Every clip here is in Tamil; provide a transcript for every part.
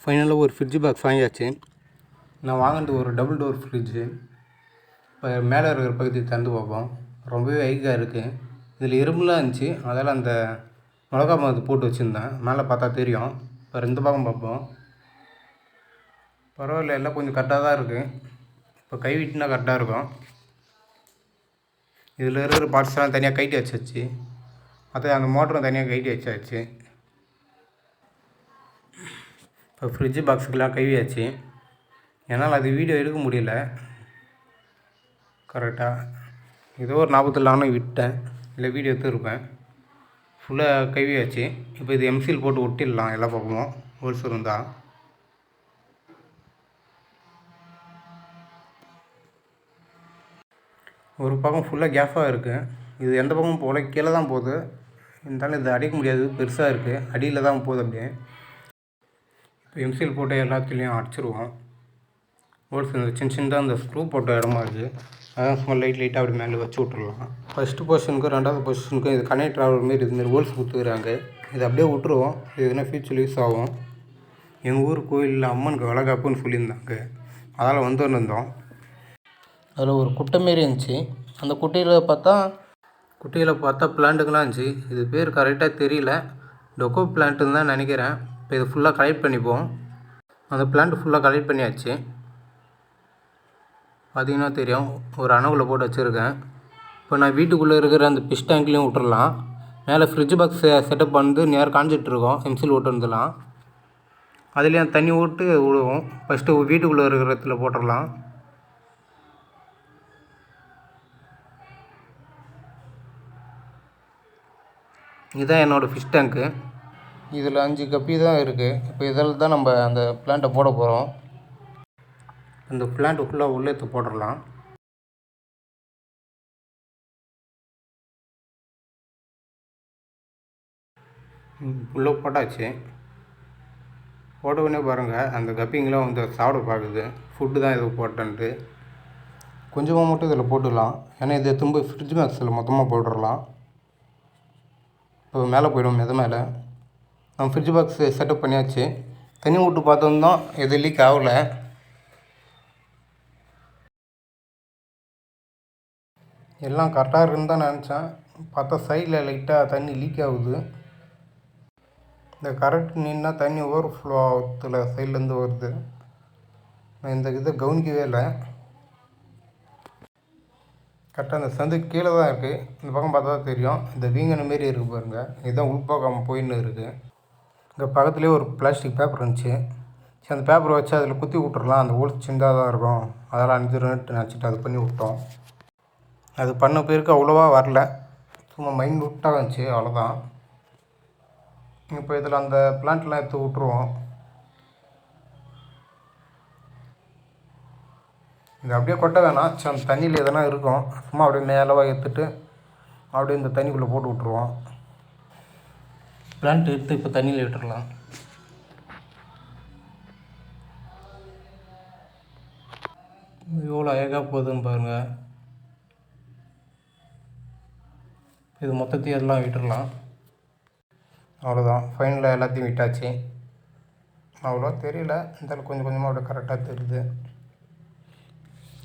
ஃபைனலாக ஒரு ஃப்ரிட்ஜ் பாக்ஸ் வாங்கியாச்சு. நான் வாங்கினது ஒரு டபுள் டோர் ஃப்ரிட்ஜு. இப்போ மேலே இருக்கிற பகுதி திறந்து பார்ப்போம். ரொம்பவே ஹைட்டாக இருக்குது. இதில் இரும்புலாம் இருந்துச்சு, அதனால் அந்த மிளகா மருந்து போட்டு வச்சுருந்தேன். மேலே பார்த்தா தெரியும். இப்போ இந்த பக்கம் பார்ப்போம். பரவாயில்ல, எல்லாம் கொஞ்சம் கரெக்டாக தான் இருக்குது. இப்போ கை விட்டுனா கரெக்டாக இருக்கும். இதில் இருக்கிற பார்ட்ஸ்லாம் தனியாக கைட்டி வச்சாச்சு. அது அந்த மோட்டரும் தனியாக கைட்டி வச்சாச்சு. இப்போ ஃப்ரிட்ஜு பாக்ஸுக்கெலாம் கைவியாச்சு. என்னால் அது வீடியோ எடுக்க முடியல கரெக்டாக. ஏதோ ஒரு ஞாபகத்தில் நானும் விட்டேன், இல்லை வீடியோ எடுத்துருப்பேன். ஃபுல்லாக கைவியாச்சு. இப்போ இது எம்சில் போட்டு ஒட்டிடலாம் எல்லா பக்கமும் ஹோல்ஸ் இருந்தால். ஒரு பக்கம் ஃபுல்லாக கேஃபாக இருக்குது. இது எந்த பக்கமும் போகல, கீழே தான் போகுது. இருந்தாலும் இது அடிக்க முடியாது, பெருசாக இருக்குது. அடியில் தான் போகுது அப்படியே. இப்போ எம்சில் போட்டு எல்லாத்துலேயும் அடிச்சிருவோம். ஹோல்ஸ் இந்த சின்ன சின்னதாக அந்த ஸ்க்ரூ போட்ட இடமா இருக்குது. அதான் சும்மா லைட்டாக அப்படி மேலே வச்சு விட்ருலாம். ஃபஸ்ட்டு பொசிஷனுக்கும் ரெண்டாவது பொசிஷனுக்கும் இது கனெக்ட் ஆகிற மாரி இதுமாரி ஹோல்ஸ் கொடுத்துக்கிறாங்க. இது அப்படியே விட்டுருவோம். இது எதுனா ஃபியூச்சர் யூஸ் ஆகும். எங்கள் ஊர் கோயிலில் அம்மனுக்கு வளகாப்புன்னு சொல்லியிருந்தாங்க, அதனால் வந்துருந்தோம். அதில் ஒரு குட்டை மாரி இருந்துச்சு. அந்த குட்டையில் பார்த்தா பிளான்ட்டுங்களாம் இருந்துச்சு. இது பேர் கரெக்டாக தெரியல, டொக்கோ பிளான்ட்டுன்னு தான் நினைக்கிறேன். இப்போ இது ஃபுல்லாக கலெக்ட் பண்ணிப்போம். அந்த பிளான்ட் ஃபுல்லாக கலெக்ட் பண்ணியாச்சு. பார்த்திங்கன்னா தெரியும், ஒரு அணவுல போட்டு வச்சுருக்கேன். இப்போ நான் வீட்டுக்குள்ளே இருக்கிற அந்த ஃபிஷ் டேங்க்லேயும் விட்டுறலாம். மேலே ஃப்ரிட்ஜ் பாக்ஸ் செட்டப் வந்து நேரம் காஞ்சிட்ருக்கோம். எம்சில் ஓட்டுறதுலாம் அதுலேயும் தண்ணி விட்டு விடுவோம். ஃபஸ்ட்டு வீட்டுக்குள்ளே இருக்கிற இடத்துல போட்டுடலாம். இதுதான் என்னோடய ஃபிஷ் டேங்க்கு. இதில் 5 கப்பி தான் இருக்குது. இப்போ இதில் தான் நம்ம அந்த பிளான்ட்டை போட போகிறோம். இந்த பிளான்ட்டு ஃபுல்லாக உள்ளே எடுத்து போட்டுடலாம். உள்ளே போட்டாச்சு. போட்டவுடனே பாருங்கள், அந்த கப்பிங்கெலாம் வந்து சாப்பிட பார்க்குது. ஃபுட்டு தான் இது போட்டேன்ட்டு. கொஞ்சமாக மட்டும் இதில் போட்டுடலாம், ஏன்னா இதை திரும்ப ஃப்ரிட்ஜ் பாக்ஸில் மொத்தமாக போட்டுடலாம். இப்போ மேலே போய்டும் மேலே. நம்ம ஃப்ரிட்ஜ் பாக்ஸ் செட்டப் பண்ணியாச்சு. தண்ணி விட்டு பார்த்தோம்தான் எது லீக் ஆகலை. எல்லாம் கரெக்டாக இருக்குன்னு தான் நினச்சேன். பார்த்தா சைடில் லைட்டாக தண்ணி லீக் ஆகுது. இந்த கரெக்ட் நின்னா தண்ணி ஓவர் ஃப்ளோ ஆகுதுல, சைட்லேருந்து வருது. நான் இந்த இதை கவனிக்கவே இல்லை. கரெக்டாக அந்த சந்து கீழே தான் இருக்குது. இந்த பக்கம் பார்த்தா தான் தெரியும், இந்த வீங்கின மாரி இருக்குது பாருங்கள். இதுதான் உள்பக்கம் போயின்னு இருக்குது. இங்கே பக்கத்துலேயே ஒரு பிளாஸ்டிக் பேப்பர் இருந்துச்சு. சரி, அந்த பேப்பரை வச்சு அதில் குத்தி விட்டுறலாம். அந்த ஹோல்ஸ் சின்னதாக தான் இருக்கும், அதெல்லாம் அணிஞ்சிருன்ட்டு நினச்சிட்டு அது பண்ணி விட்டோம். அது பண்ண பேருக்கு அவ்வளோவா வரல, சும்மா மைண்ட் விட்டாக இருந்துச்சு, அவ்வளோதான். இப்போ இதில் அந்த பிளான்ட்லாம் எடுத்து விட்ருவோம். இது அப்படியே கொட்ட வேணாம், சரி அந்த தண்ணியில் எதனா இருக்கும், சும்மா அப்படியே மேலவாக எடுத்துட்டு அப்படியே இந்த தண்ணிக்குள்ளே போட்டு விட்ருவோம். பிளான்ட் எடுத்து இப்போ தண்ணியில் விட்டுடலாம். எவ்வளோ அழகாக போகுதுன்னு பாருங்கள். இது மொத்தத்தையும் எல்லாம் விட்டுடலாம். அவ்வளோதான், ஃபைனலாக எல்லாத்தையும் விட்டாச்சு. அவ்வளோ தெரியல, இருந்தாலும் கொஞ்சம் கொஞ்சமாக அப்படியே கரெக்டாக தெரியுது.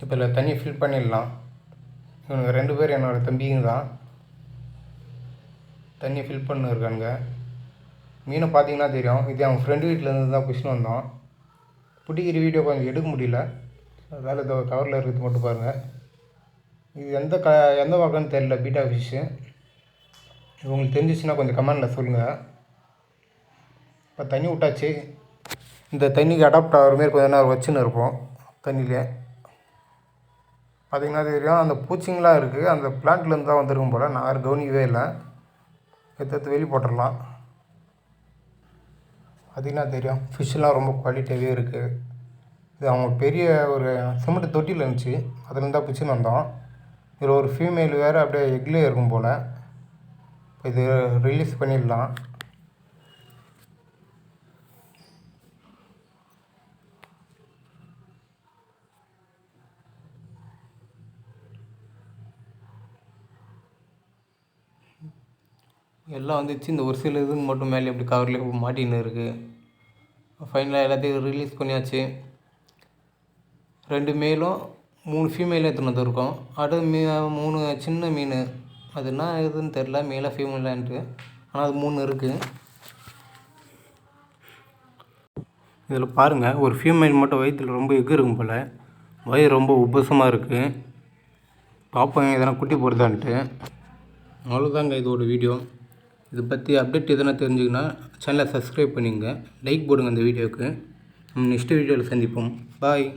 இப்போ இதில் தண்ணி ஃபில் பண்ணிடலாம். இவனுங்க 2 பேர் என்னோடய தம்பிங்க தான். தண்ணியை ஃபில் பண்ணு இருக்கானுங்க. மீனை பார்த்தீங்கன்னா தெரியும், இது அவன் ஃப்ரெண்டு வீட்டிலேருந்து தான் பிடிச்சின்னு வந்தோம். பிடிக்கிற வீடியோ கொஞ்சம் எடுக்க முடியல, அதனால் இந்த கவரில் இருக்கிறது மட்டும் பாருங்கள். இது எந்த வகைன்னு தெரியல, பீட்டா ஃபிஷ்ஷு. உங்களுக்கு தெரிஞ்சிச்சுன்னா கொஞ்சம் கமெண்டில் சொல்லுங்கள். இப்போ தண்ணி விட்டாச்சு. இந்த தண்ணிக்கு அடாப்ட் ஆகிற மாரி கொஞ்சம் நேரம் வச்சுன்னு இருப்போம் தண்ணியிலே. பார்த்திங்கன்னா தெரியும், அந்த பூச்சிங்களாம் இருக்குது. அந்த பிளான்ட்லேருந்து தான் வந்துருக்கும் போல், நான் யாரும் கவனிக்கவே இல்லை. எடுத்து வெளியே போட்டுடலாம். பார்த்திங்கன்னா தெரியும், ஃபிஷ்ஷெலாம் ரொம்ப குவாலிட்டியாகவே இருக்குது. இது அவங்க பெரிய ஒரு சிமெண்ட் தொட்டியில் இருந்துச்சு, அதுலேருந்து தான் பிடிச்சின்னு வந்தோம். இதில் ஒரு ஃபீமேல் வேறு அப்படியே எக்லேயே இருக்கும் போல். இது ரிலீஸ் பண்ணிடலாம். எல்லாம் வந்துச்சு. இந்த ஒரு சில இதுன்னு மட்டும் மேலே எப்படி கவர்லேயே மாட்டின்னு இருக்குது. ஃபைனலாக எல்லாத்தையும் ரிலீஸ் பண்ணியாச்சு. 2 மேலும் 3 ஃபீமேலும் எடுத்துன்னு வந்துருக்கோம். அடுத்து 3 சின்ன மீன், அது என்ன இதுன்னு தெரில, மேலே ஃபீமேலான்ட்டு. ஆனால் அது 3 இருக்குது. இதில் பாருங்கள், ஒரு ஃபீமேல் மட்டும் வயிற்றில் ரொம்ப எஃகு இருக்கும் போல். வயிறு ரொம்ப உபசமாக இருக்குது. பார்ப்போம் எதனா குட்டி போடுதான்ட்டு. அவ்வளோதாங்க இதோட வீடியோ. இதை பற்றி அப்டேட் எதனா தெரிஞ்சுக்கினா சேனலை சப்ஸ்கிரைப் பண்ணிங்க, லைக் போடுங்க இந்த வீடியோவுக்கு. நம்ம நெக்ஸ்ட் வீடியோவில் சந்திப்போம். பாய்.